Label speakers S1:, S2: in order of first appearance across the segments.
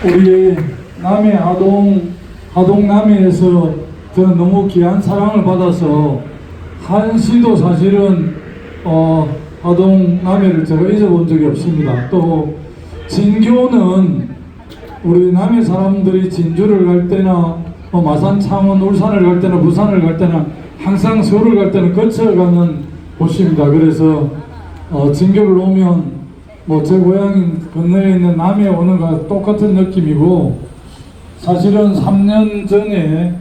S1: 우리 남해 하동 남해에서 저는 너무 귀한 사랑을 받아서 한시도 사실은 하동 남해를 제가 잊어본 적이 없습니다. 또 진교는 우리 남해 사람들이 진주를 갈 때나 마산, 창원, 울산을 갈 때나 부산을 갈 때나 항상 서울을 갈 때는 거쳐가는 곳입니다. 그래서 진교를 오면 제 고향인 건너에 있는 남해에 오는 것과 똑같은 느낌이고, 사실은 3년 전에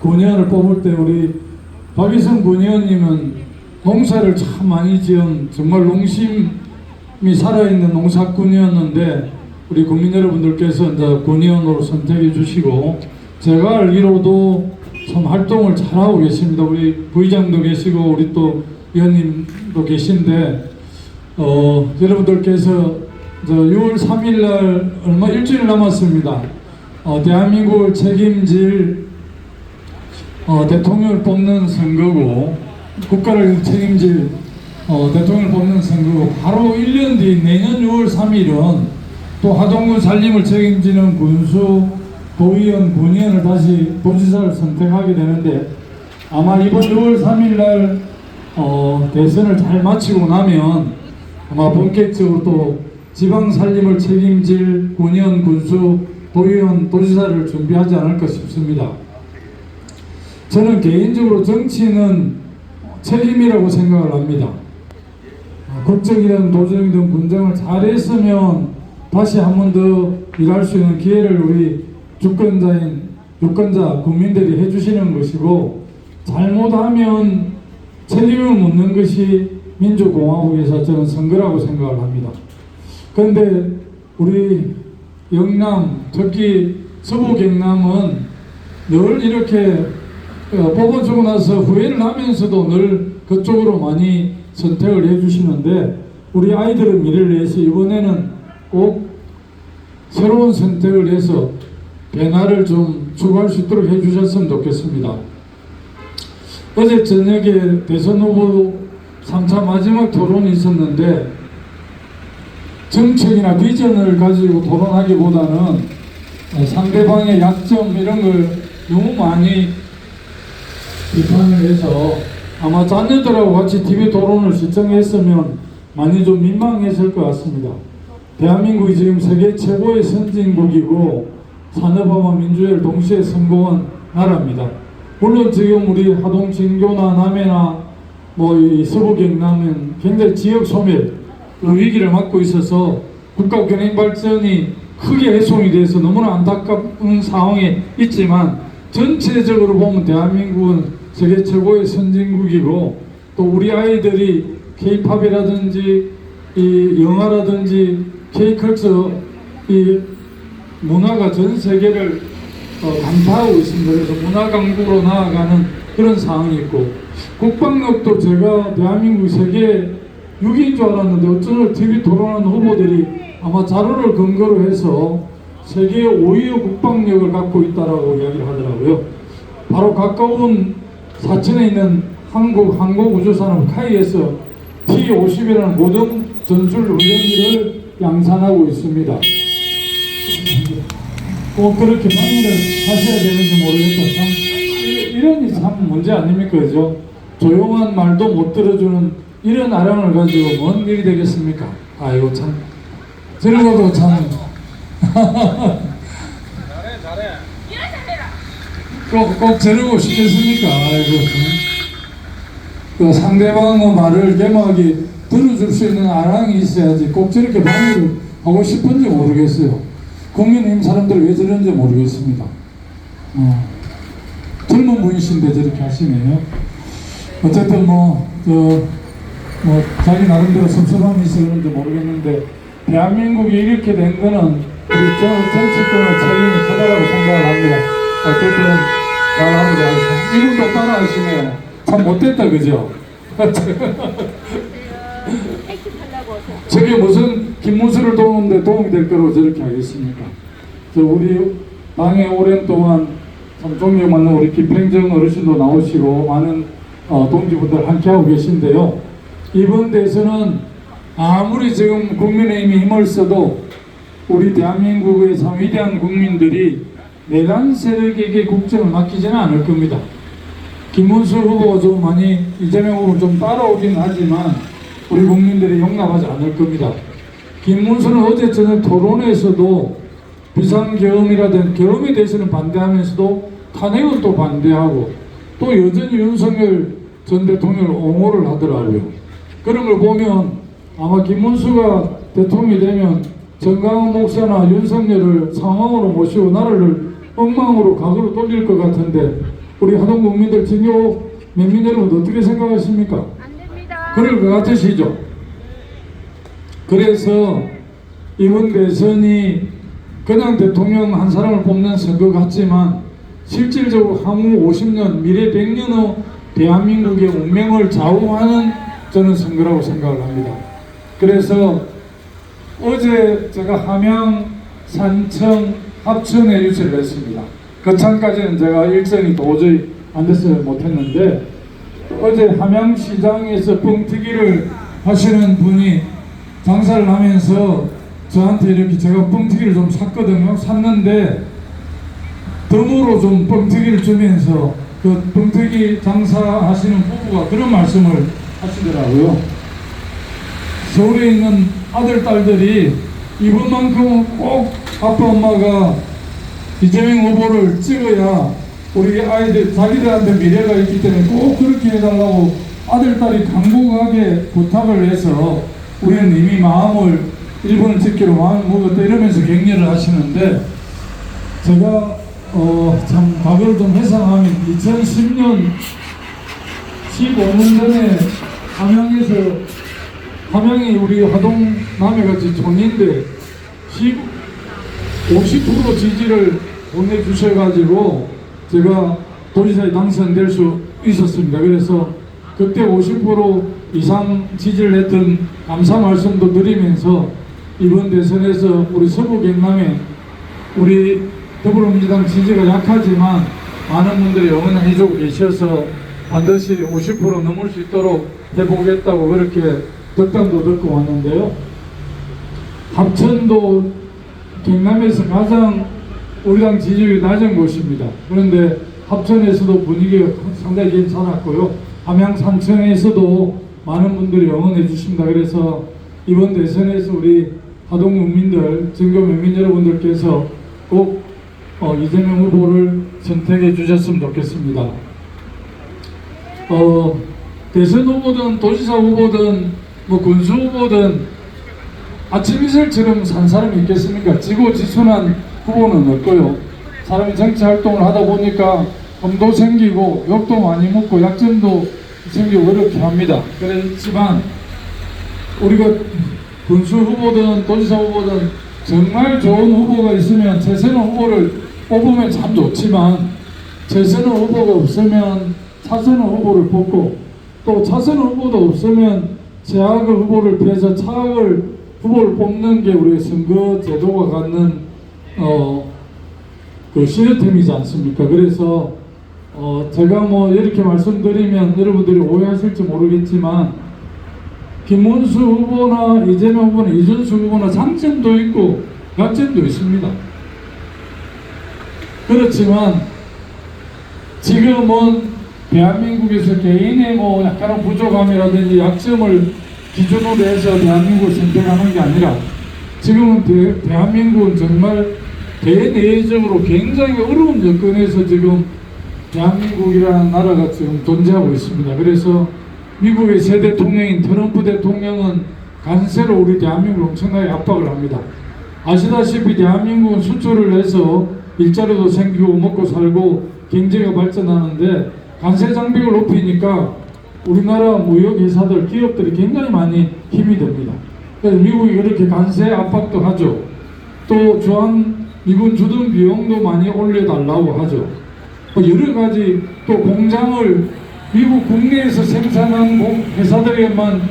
S1: 군의원을 뽑을 때 우리 박희성 군의원님은 농사를 참 많이 지은 정말 농심이 살아있는 농사꾼이었는데 우리 국민 여러분들께서 이제 군의원으로 선택해 주시고, 제가 알기로도 참 활동을 잘하고 계십니다. 우리 부의장도 계시고 우리 또 의원님도 계신데 여러분들께서 6월 3일 날 얼마 일주일 남았습니다. 대한민국을 책임질 대통령을 뽑는 선거고, 국가를 책임질 대통령을 뽑는 선거고, 바로 1년 뒤 내년 6월 3일은 또 하동군 살림을 책임지는 군수, 도의원, 군의원을 다시 도지사를 선택하게 되는데, 아마 이번 6월 3일 날 대선을 잘 마치고 나면 아마 본격적으로 또 지방 살림을 책임질 군의원, 군수, 도의원, 도지사를 준비하지 않을까 싶습니다. 저는 개인적으로 정치는 책임이라고 생각을 합니다. 국정이든 도정이든 군정을 잘했으면 다시 한 번 더 일할 수 있는 기회를 우리 유권자 국민들이 해주시는 것이고, 잘못하면 책임을 묻는 것이 민주공화국에서 저는 선거라고 생각을 합니다. 그런데 우리 영남, 특히 서부 경남은 늘 이렇게 뽑아주고 나서 후회를 하면서도 늘 그쪽으로 많이 선택을 해주시는데, 우리 아이들의 미래를 위해서 이번에는 꼭 새로운 선택을 해서 변화를 좀 추구할 수 있도록 해주셨으면 좋겠습니다. 어제 저녁에 대선 후보 3차 마지막 토론이 있었는데, 정책이나 비전을 가지고 토론하기보다는 상대방의 약점 이런 걸 너무 많이 비판을 해서, 아마 자녀들하고 같이 TV 토론을 시청했으면 많이 좀 민망했을 것 같습니다. 대한민국이 지금 세계 최고의 선진국이고 산업화와 민주화를 동시에 성공한 나라입니다. 물론 지금 우리 하동, 진교나 남해나 이 서부 경남은 굉장히 지역 소멸 위기를 맞고 있어서 국가 경영 발전이 크게 훼손이 돼서 너무나 안타까운 상황에 있지만, 전체적으로 보면 대한민국은 세계 최고의 선진국이고, 또 우리 아이들이 K-팝이라든지 이 영화라든지 K-컬처 이 문화가 전 세계를 강타하고 있습니다. 그래서 문화 강국으로 나아가는 그런 상황이 있고, 국방력도 제가 대한민국 세계 6위인 줄 알았는데 어쩌면 TV 토론하는 후보들이 아마 자료를 근거로 해서 세계 5위의 국방력을 갖고 있다라고 이야기를 하더라고요. 바로 가까운 사천에 있는 한국 항공우주산업 카이에서 T-50이라는 고등 전술 훈련기를 양산하고 있습니다. 꼭 그렇게 방해를 하셔야 되는지 모르겠다. 참 이런 게 참 문제 아닙니까? 그죠? 조용한 말도 못 들어주는 이런 아량을 가지고 뭔 일이 되겠습니까? 아이고 참 저러고도 참 잘해 꼭 저러고 싶겠습니까? 아이고 그 상대방의 말을 개막하게 들어줄 수 있는 아량이 있어야지 꼭 저렇게 방해를 하고 싶은지 모르겠어요. 국민의힘 사람들 왜 저런지 모르겠습니다. 젊은 분이신데 저렇게 하시네요. 어쨌든 자기 나름대로 섭섭함이 있어 그런지 모르겠는데, 대한민국이 이렇게 된 거는 우리 정치권의 책임이 크다라고 생각을 합니다. 어쨌든 잘합니다. 이분도 따라 하시네요. 참 못됐다 그죠? 저게 무슨 김문수를 도우는데 도움이 될 거라고 저렇게 하겠습니까? 우리 당에 오랜 동안 참 존경받는 우리 김평정 어르신도 나오시고 많은 동지분들 함께하고 계신데요. 이번 대선은 아무리 지금 국민의힘이 힘을 써도 우리 대한민국의 참 위대한 국민들이 내란 세력에게 국정을 맡기지는 않을 겁니다. 김문수 후보가 좀 많이 이재명 후보 좀 따라오긴 하지만 우리 국민들이 용납하지 않을 겁니다. 김문수는 어제 저녁 토론에서도 비상계엄이라든 계엄에 대해서는 반대하면서도 탄핵을 또 반대하고 또 여전히 윤석열 전 대통령을 옹호를 하더라고요. 그런 걸 보면 아마 김문수가 대통령이 되면 정강훈 목사나 윤석열을 상황으로 모시고 나라를 엉망으로 각으로 돌릴 것 같은데 우리 하동 국민들 진교 면민 여러분 어떻게 생각하십니까?
S2: 안 됩니다.
S1: 그럴 것 같으시죠? 그래서 이번 대선이 그냥 대통령 한 사람을 뽑는 선거 같지만 실질적으로 향후 50년, 미래 100년의 대한민국의 운명을 좌우하는 저는 선거라고 생각을 합니다. 그래서 어제 제가 함양, 산청, 합천에 유치를 했습니다. 거창까지는 제가 일정이 도저히 안 됐어요. 못했는데 어제 함양시장에서 뻥튀기를 하시는 분이 장사를 하면서 저한테 이렇게 제가 뻥튀기를 좀 샀거든요. 샀는데 덤으로 좀 뻥튀기를 주면서 그 뻥튀기 장사하시는 부부가 그런 말씀을 하시더라고요. 서울에 있는 아들, 딸들이 이번만큼은 꼭 아빠, 엄마가 이재명 후보를 찍어야 우리 아이들, 자기들한테 미래가 있기 때문에 꼭 그렇게 해달라고 아들, 딸이 간곡하게 부탁을 해서 우리는 이미 마음을 1번을 찍기로 마음을 먹었다 이러면서 격려를 하시는데 제가 참 과거를 좀 회상하면 2010년 15년 전에 함양이 우리 하동 남해같이 촌인데 50% 지지를 보내주셔가지고 제가 도지사에 당선될 수 있었습니다. 그래서 그때 50% 이상 지지를 했던 감사 말씀도 드리면서 이번 대선에서 우리 서부 경남에 우리 더불어민주당 지지가 약하지만 많은 분들이 응원해주고 계셔서 반드시 50% 넘을 수 있도록 해보겠다고 그렇게 덕담도 듣고 왔는데요. 합천도 경남에서 가장 우리 당 지지율이 낮은 곳입니다. 그런데 합천에서도 분위기가 상당히 괜찮았고요. 함양 산청에서도 많은 분들이 응원해 주십니다. 그래서 이번 대선에서 우리 하동 국민들, 진교 면민 여러분들께서 꼭 이재명 후보를 선택해 주셨으면 좋겠습니다. 대선 후보든 도지사 후보든 뭐 군수 후보든 아침 이슬처럼 산 사람이 있겠습니까? 지고지순한 후보는 없고요. 사람이 정치 활동을 하다 보니까 험도 생기고 욕도 많이 먹고 약점도 생기고 그렇게 합니다. 그렇지만 우리가 군수 후보든 도지사 후보든 정말 좋은 후보가 있으면 최선의 후보를 뽑으면 참 좋지만 최선의 후보가 없으면 차선의 후보를 뽑고 또 차선의 후보도 없으면 최악의 후보를 피해서 차악의 후보를 뽑는 게 우리 선거 제도가 갖는 그 시스템이지 않습니까? 그래서 제가 뭐 이렇게 말씀드리면 여러분들이 오해하실지 모르겠지만 김문수 후보나 이재명 후보나 이준수 후보나 장점도 있고 약점도 있습니다. 그렇지만 지금은 대한민국에서 개인의 뭐 약간의 부족함이라든지 약점을 기준으로 해서 대한민국을 선택하는 게 아니라 지금은 대한민국은 정말 대내적으로 굉장히 어려운 여건에서 지금 대한민국이라는 나라가 지금 존재하고 있습니다. 그래서 미국의 새 대통령인 트럼프 대통령은 간세로 우리 대한민국을 엄청나게 압박을 합니다. 아시다시피 대한민국은 수출을 해서 일자리도 생기고 먹고 살고 경제가 발전하는데 관세 장벽을 높이니까 우리나라 무역회사들, 기업들이 굉장히 많이 힘이 됩니다. 그래서 미국이 그렇게 관세 압박도 하죠. 또 미군 주둔 비용도 많이 올려달라고 하죠. 여러 가지 또 공장을 미국 국내에서 생산한 회사들에만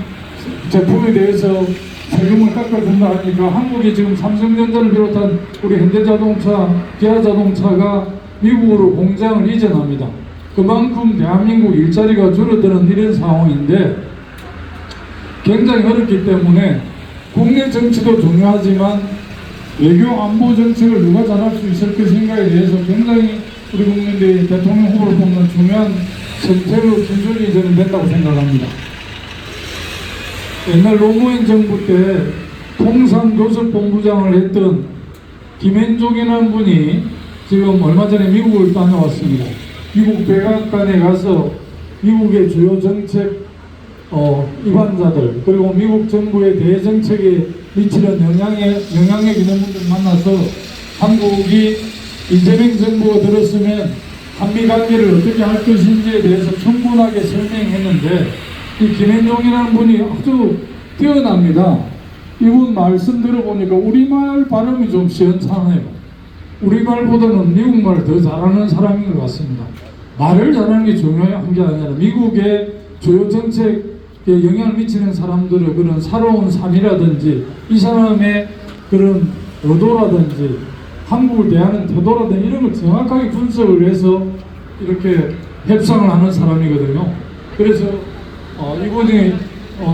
S1: 제품에 대해서 세금을 깎아준다 하니까 한국이 지금 삼성전자를 비롯한 우리 현대자동차, 기아자동차가 미국으로 공장을 이전합니다. 그만큼 대한민국 일자리가 줄어드는 이런 상황인데 굉장히 어렵기 때문에 국내 정치도 중요하지만 외교 안보 정책을 누가 잘할 수 있을 것인가에 대해서 굉장히 우리 국민들이 대통령 후보를 뽑는 중요한 선택으로 기준이 저는 된다고 생각합니다. 옛날 노무현 정부 때 통상교섭본부장을 했던 김현종이라는 분이 지금 얼마 전에 미국을 다녀왔습니다. 미국 백악관에 가서 미국의 주요 정책 입안자들 그리고 미국 정부의 대정책에 미치는 영향력 있는 분들 만나서 한국이 이재명 정부가 들었으면 한미 관계를 어떻게 할 것인지에 대해서 충분하게 설명했는데 이 김현종이라는 분이 아주 뛰어납니다. 이분 말씀 들어보니까 우리말 발음이 좀 시원찮아요. 우리말보다는 미국말을 더 잘하는 사람인 것 같습니다. 말을 잘하는 게 중요한 게 아니라 미국의 주요 정책에 영향을 미치는 사람들의 그런 살아온 삶이라든지 이 사람의 그런 의도라든지 한국을 대하는 태도라든지 이런 걸 정확하게 분석을 해서 이렇게 협상을 하는 사람이거든요. 그래서 이분이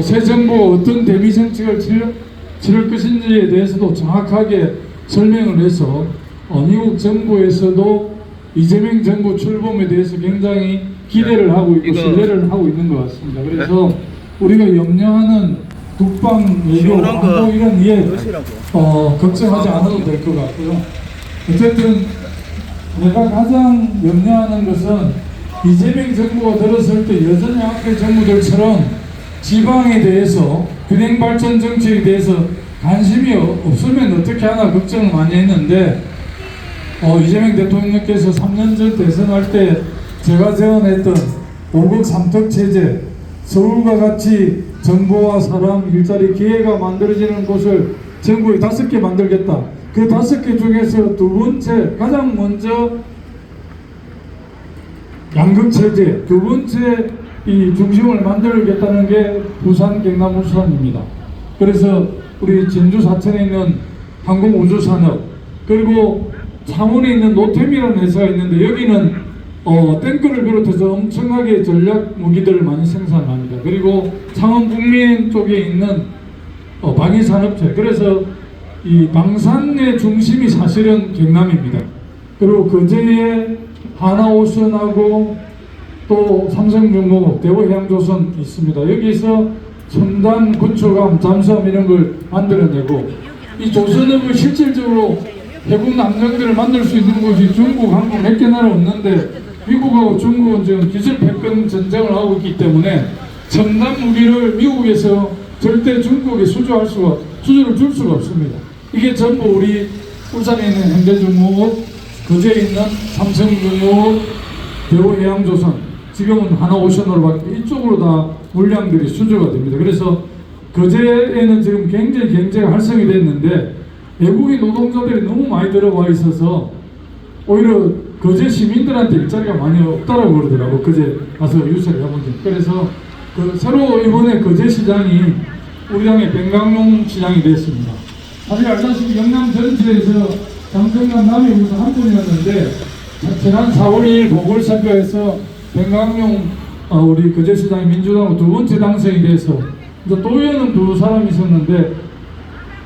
S1: 새 정부가 어떤 대미 정책을 치를 것인지에 대해서도 정확하게 설명을 해서 미국 정부에서도 이재명 정부 출범에 대해서 굉장히 기대를 하고 있고 신뢰를 하고 있는 것 같습니다. 그래서 우리가 염려하는 국방 외교 안보 이런 걱정하지 않아도 될 것 같고요. 어쨌든 내가 가장 염려하는 것은 이재명 정부가 들었을 때 여전히 앞에 정부들처럼 지방에 대해서 균형 발전 정책에 대해서 관심이 없으면 어떻게 하나 걱정을 많이 했는데 이재명 대통령께서 3년 전 대선할 때 제가 제안했던 5급 3특 체제, 서울과 같이 정보와 사람, 일자리, 기회가 만들어지는 곳을 전국에 5개 만들겠다. 그 5개 중에서 두 번째, 가장 먼저 양극 체제, 두 번째 이 중심을 만들겠다는 게 부산, 경남, 울산입니다. 그래서 우리 진주 사천에 있는 항공우주산업, 그리고 창원에 있는 노템이라는 회사가 있는데 여기는 탱크를 비롯해서 엄청나게 전략 무기들을 많이 생산합니다. 그리고 창원 북면 쪽에 있는 방위산업체, 그래서 이 방산의 중심이 사실은 경남입니다. 그리고 거제에 하나오션하고 또 삼성중공업, 대우해양조선 있습니다. 여기서 첨단 구축함, 잠수함 이런 걸 만들어내고 이 조선업을 실질적으로 해군 남정들을 만들 수 있는 곳이 중국, 한국 몇 개 나라 없는데 미국하고 중국은 지금 기술 패권 전쟁을 하고 있기 때문에 첨단 무기를 미국에서 절대 중국에 수주를 줄 수가 없습니다. 이게 전부 우리 울산에 있는 현대중공업, 거제에 있는 삼성중공업, 대우해양조선, 지금은 하나오션으로 바뀌고 이쪽으로 다 물량들이 수주가 됩니다. 그래서 거제에는 지금 굉장히 경제가 활성이 됐는데 외국인 노동자들이 너무 많이 들어와 있어서 오히려 거제 시민들한테 일자리가 많이 없다라고 그러더라고. 거제 가서 유세를 해보니. 그래서 새로 이번에 거제 시장이 우리 당의 뱅강용 시장이 됐습니다. 사실 알다시피 영남 전체에서 장성남 남이 우선 한 분이었는데 지난 4월 2일 보궐선거에서 뱅강용 우리 거제시장이 민주당 두 번째 당선이 돼서 이제 도의원은 두 사람이 있었는데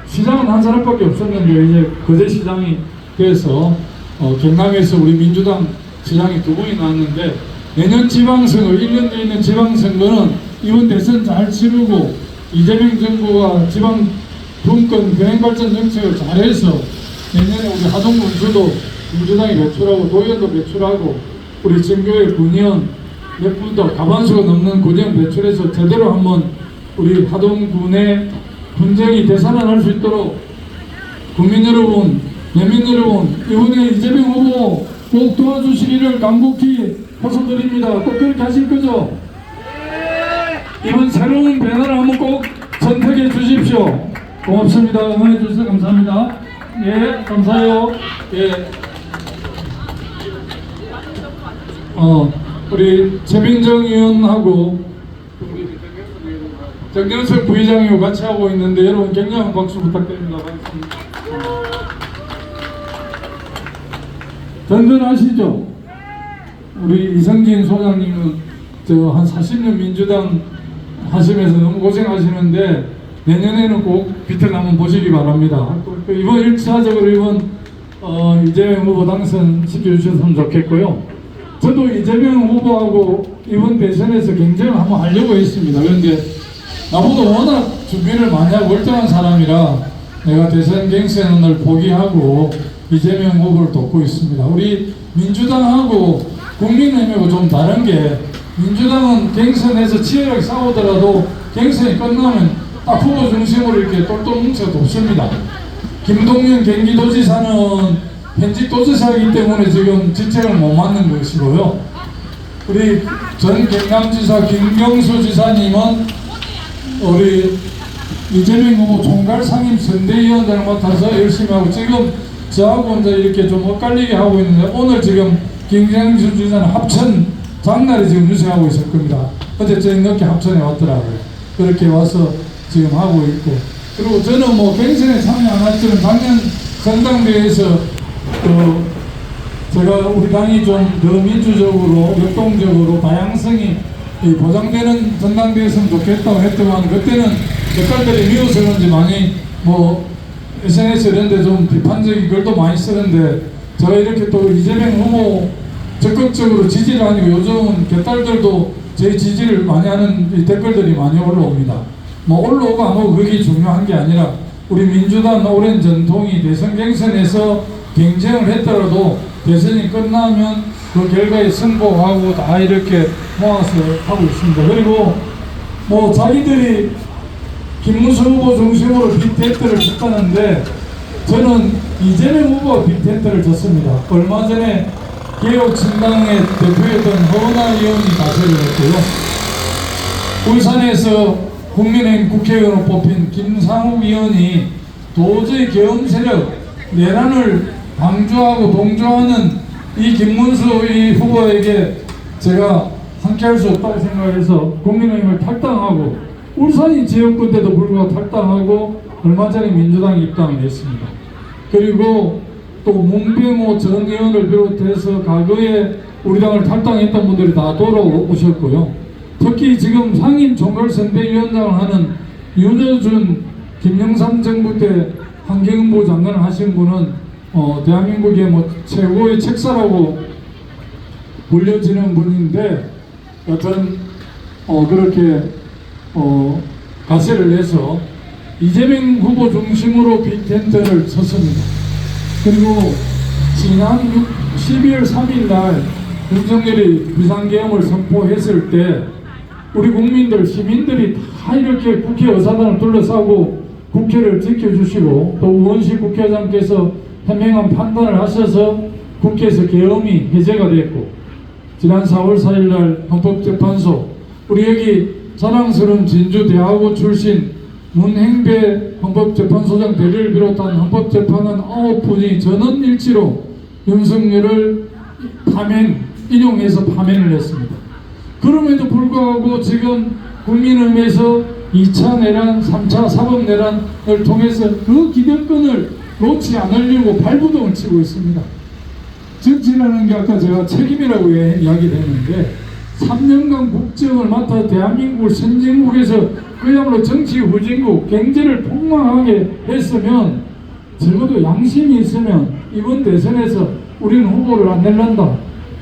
S1: 시장은 한 사람밖에 없었는데 이제 거제시장이 돼서 경남에서 우리 민주당 시장이 두 분이 나왔는데 내년 지방선거 1년 뒤에 있는 지방선거는 이번 대선 잘 치르고 이재명 정부가 지방 분권 균형발전 정책을 잘해서 내년에 우리 하동군수도 민주당이 배출하고 도의원도 배출하고 우리 정교회 군의원 몇 분도 가반수가 넘는 군의원 배출해서 제대로 한번 우리 하동군의 분쟁이 되살아날 수 있도록 국민 여러분,人民 여러분, 이번에 이재명 후보 꼭 도와주시기를 간곡히 호소드립니다. 꼭 그렇게 하실 거죠? 이번 새로운 배너를 한번 꼭 선택해 주십시오. 고맙습니다. 응원해 주셔서 감사합니다. 예, 감사해요. 예. 우리 최민정 의원하고 정경석 부의장이 같이 하고 있는데 여러분 격려한 박수 부탁드립니다. 든든하시죠? 우리 이성진 소장님은 한 40년 민주당 하시면서 너무 고생하시는데 내년에는 꼭 빛을 한번 보시기 바랍니다. 이번 1차적으로 이번 이재명 후보 당선시켜 주셨으면 좋겠고요. 저도 이재명 후보하고 이번 대선에서 경쟁을 한번 하려고 했습니다. 그런데 나보다 워낙 준비를 많이 하고 월등한 사람이라 내가 대선 경선을 포기하고 이재명 후보를 돕고 있습니다. 우리 민주당하고 국민의힘하고 좀 다른 게 민주당은 경선에서 치열하게 싸우더라도 경선이 끝나면 딱 후보 중심으로 이렇게 똘똘 뭉쳐 돕습니다. 김동연 경기도지사는 현직 도지사이기 때문에 지금 직책을 못 맡는 것이고요. 우리 전 경남지사 김경수 지사님은 우리 이재명 후보 총괄 상임 선대위원장을 맡아서 열심히 하고 지금 저하고 이제 이렇게 좀 엇갈리게 하고 있는데 오늘 지금 김경수 지사는 합천 장날에 지금 유세하고 있을 겁니다. 어제 저녁 늦게 합천에 왔더라고요. 그렇게 와서 지금 하고 있고 그리고 저는 뭐 경선에 참여 안 했지만 작년 전당대회에서 제가 우리 당이 좀 더 민주적으로 역동적으로 다양성이 보장되는 전당대회였으면 좋겠다고 했더만 그때는 역할들이 미워서 그런지 많이 뭐 SNS 이런 데 좀 비판적인 글도 많이 쓰는데 제가 이렇게 또 이재명 후보 적극적으로 지지를 하니까 요즘은 개딸들도 제 지지를 많이 하는 이 댓글들이 많이 올라옵니다. 뭐 올라오고 안 오고 그게 중요한 게 아니라 우리 민주당 오랜 전통이 대선 경선에서 경쟁을 했더라도 대선이 끝나면 그 결과에 승복하고 다 이렇게 모아서 하고 있습니다. 그리고 뭐 자기들이 김문수 후보 중심으로 빅텐트를 쳤다는데 저는 이재명 후보가 빅텐트를 쳤습니다. 얼마 전에 개혁신당의 대표였던 허은하 의원이 가세를 했고요. 울산에서 국민의힘 국회의원으로 뽑힌 김상욱 의원이 도저히 계엄 세력 내란을 방조하고 동조하는 이 김문수 이 후보에게 제가 함께할 수 없다고 생각해서 국민의힘을 탈당하고 울산이 지역구 때도 불구하고 탈당하고 얼마 전에 민주당에 입당을 했습니다. 그리고 또 문병호 전 의원을 비롯해서 과거에 우리 당을 탈당했던 분들이 다 돌아오셨고요. 특히 지금 상임 총괄선대위원장을 하는 윤여준 김영삼 정부 때 환경부 장관을 하신 분은 대한민국의 뭐 최고의 책사라고 불려지는 분인데 여튼 그렇게 가세를 해서 이재명 후보 중심으로 빅텐트를 쳤습니다. 그리고 지난 12월 3일 날 윤석열이 비상계엄을 선포했을 때 우리 국민들 시민들이 다 이렇게 국회 의사당을 둘러싸고 국회를 지켜주시고 또 우원식 국회의장께서 현명한 판단을 하셔서 국회에서 계엄이 해제가 됐고 지난 4월 4일 날 헌법재판소 우리 여기 자랑스러운 진주대학원 출신 문행배 헌법재판소장 대리를 비롯한 헌법재판관 9분이 전원일치로 윤석열을 인용해서 파면을 했습니다. 그럼에도 불구하고 지금 국민의힘에서 2차 내란, 3차 사법내란을 통해서 그 기득권을 놓지 않으려고 발부동을 치고 있습니다. 정치라는 게 아까 제가 책임이라고 이야기를 했는데 3년간 국정을 맡아 대한민국을 선진국에서 그야말로 정치 후진국, 경제를 폭망하게 했으면 적어도 양심이 있으면 이번 대선에서 우리는 후보를 안 낼란다.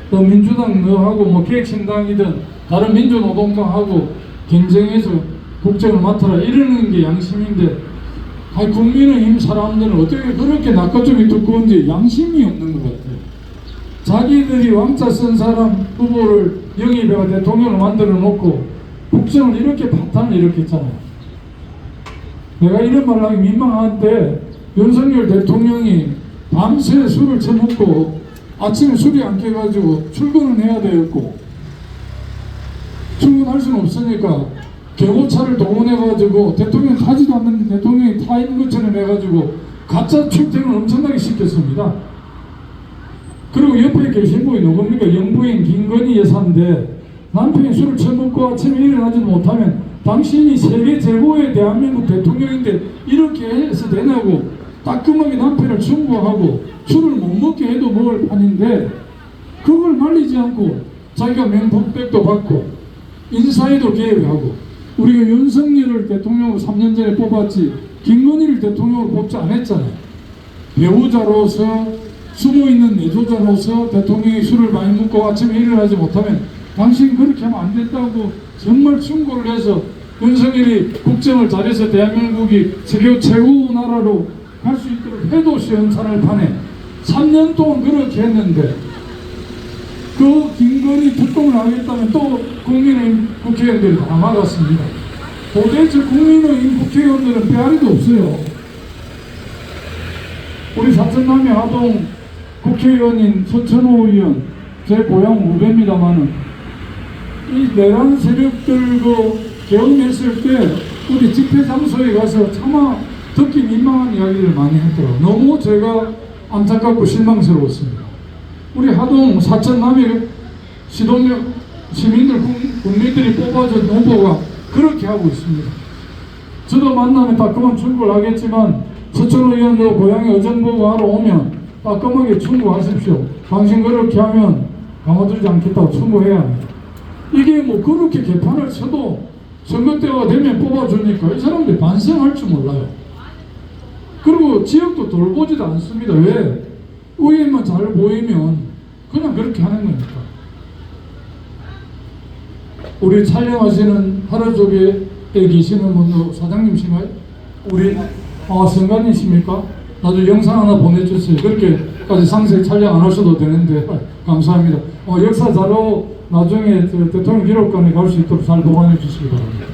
S1: 또 민주당 너하고 뭐 개혁신당이든 다른 민주노동당하고 경쟁해서 국정을 맡아라 이러는 게 양심인데 국민의힘 사람들은 어떻게 그렇게 낙가쪽이 두꺼운지 양심이 없는 것 같아요. 자기들이 왕자 쓴 사람 후보를 영입해가 대통령을 만들어 놓고 국정을 이렇게 바탕을 이렇게 했잖아요. 내가 이런 말을 하기 민망한데 윤석열 대통령이 밤새 술을 처먹고 아침에 술이 안 깨가지고 출근을 해야 되었고 출근할 수는 없으니까 경호차를 동원해가지고 대통령 타지도 않는데 대통령이 타 있는 것처럼 해가지고 가짜 출퇴근을 엄청나게 시켰습니다. 그리고 옆에 계신 분이 누굽니까? 영부인 김건희 여사인데 남편이 술을 처먹고 아침에 일어나지 못하면 당신이 세계 최고의 대한민국 대통령인데 이렇게 해서 되냐고 따끔하게 남편을 충고하고 술을 못 먹게 해도 먹을 판인데 그걸 말리지 않고 자기가 명품백도 받고 인사에도 개입하고 우리가 윤석열을 대통령으로 3년 전에 뽑았지 김건희를 대통령으로 뽑지 않았잖아요. 배우자로서 숨어있는 내조자로서 대통령이 술을 많이 먹고 아침에 일어나지 못하면 당신 그렇게 하면 안 된다고 정말 충고를 해서 윤석열이 국정을 잘해서 대한민국이 세계 최고 나라로 갈 수 있도록 해도 시원찮을 판에 3년 동안 그렇게 했는데 그 김건희 특검을 하겠다면 또 국민의힘 국회의원들이 다 막았습니다. 도대체 국민의힘 국회의원들은 빼아리도 없어요. 우리 사천남의 하동 국회의원인 서천호 의원, 제 고향 후배입니다만은 이 내란 세력들과 경험했을 때 우리 집회 장소에 가서 차마 듣기 민망한 이야기를 많이 했더라고요. 너무 제가 안타깝고 실망스러웠습니다. 우리 하동 사천남의 시도명 시민들 국민들이 뽑아준 후보가 그렇게 하고 있습니다. 저도 만나면 따끔한 충고를 하겠지만 서천호 의원도 고향에 의정부가 하러 오면 따끔하게 충고하십시오. 당신 그렇게 하면 가만두지 않겠다고 충고해야 합니다. 이게 뭐 그렇게 개판을 쳐도 선거 때가 되면 뽑아주니까 이 사람들이 반성할 줄 몰라요. 그리고 지역도 돌보지도 않습니다. 왜? 의회만 잘 보이면 그냥 그렇게 하는 거니까. 우리 촬영하시는 하루족에 계시는 분도 사장님이신가요? 우리 선관이십니까? 나도 영상 하나 보내주세요. 그렇게까지 상세히 촬영 안 하셔도 되는데 감사합니다. 역사 자료 나중에 대통령 기록관에 갈 수 있도록 잘 보관해 주시기 바랍니다.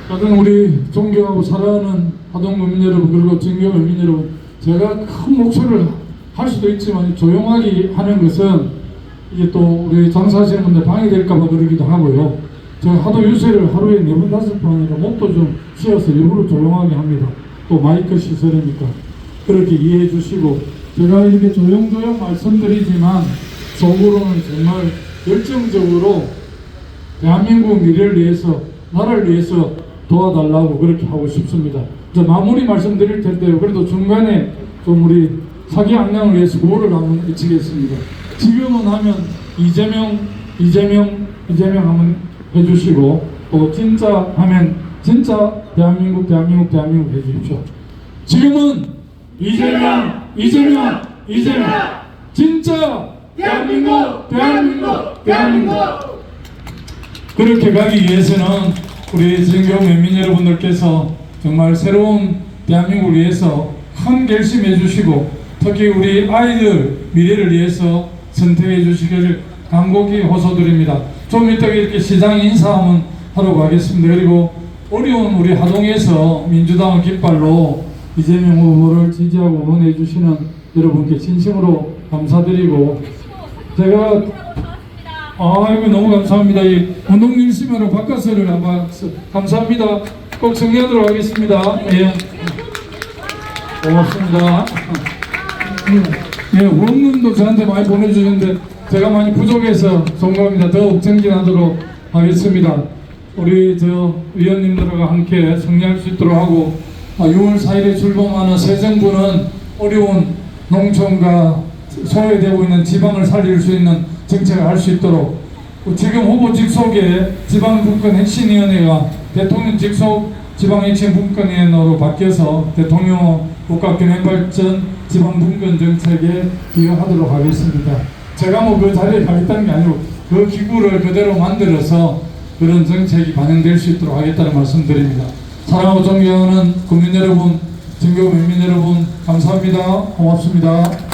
S1: 하여튼 우리 존경하고 사랑하는 하동 국민 여러분, 그리고 진경 국민 여러분, 제가 큰 목소리를 할 수도 있지만 조용하게 하는 것은 이게 또 우리 장사하시는 분들 방해될까봐 그러기도 하고요. 제가 하도 유세를 하루에 4번 5번 하니까 목도 좀 쉬어서 일부러 조용하게 합니다. 또 마이크 시설이니까 그렇게 이해해 주시고, 제가 이렇게 조용조용 말씀드리지만 속으로는 정말 열정적으로 대한민국 미래를 위해서, 나라를 위해서 도와달라고 그렇게 하고 싶습니다. 이제 마무리 말씀드릴 텐데요. 그래도 중간에 좀 우리 사기 악량을 위해서 구호를 한번 외치겠습니다. 지금은 하면 이재명 한번 해주시고, 또 진짜 하면 진짜 대한민국 해주십시오. 지금은 이재명 진짜 대한민국 그렇게 가기 위해서는 우리 진경 국민 여러분들께서 정말 새로운 대한민국을 위해서 큰 결심해 주시고, 특히 우리 아이들 미래를 위해서 선택해 주시기를 간곡히 호소드립니다. 좀 이따 이렇게 시장 인사 한번 하러 가겠습니다. 그리고 어려운 우리 하동에서 민주당 깃발로 이재명 후보를 지지하고 응원해 주시는 여러분께 진심으로 감사드리고, 제가 아이고 너무 감사합니다. 이 운동 열심히로 바깥서를 한번 감사합니다. 꼭 정리하도록 하겠습니다. 예. 고맙습니다. 예, 원문도 저한테 많이 보내주셨는데 제가 많이 부족해서 송구합니다. 더욱 정진하도록 하겠습니다. 우리 위원님들과 함께 승리할 수 있도록 하고, 6월 4일에 출범하는 새 정부는 어려운 농촌과 소외되고 있는 지방을 살릴 수 있는 정책을 할 수 있도록, 지금 후보 직속의 지방분권혁신위원회가 대통령 직속 지방혁신분권위원회로 바뀌어서 대통령 국가균형발전 지방분권 정책에 기여하도록 하겠습니다. 제가 뭐 그 자리에 가겠다는 게 아니고 그 기구를 그대로 만들어서 그런 정책이 반영될 수 있도록 하겠다는 말씀드립니다. 사랑하고 존경하는 국민 여러분, 진경 국민 여러분, 감사합니다. 고맙습니다.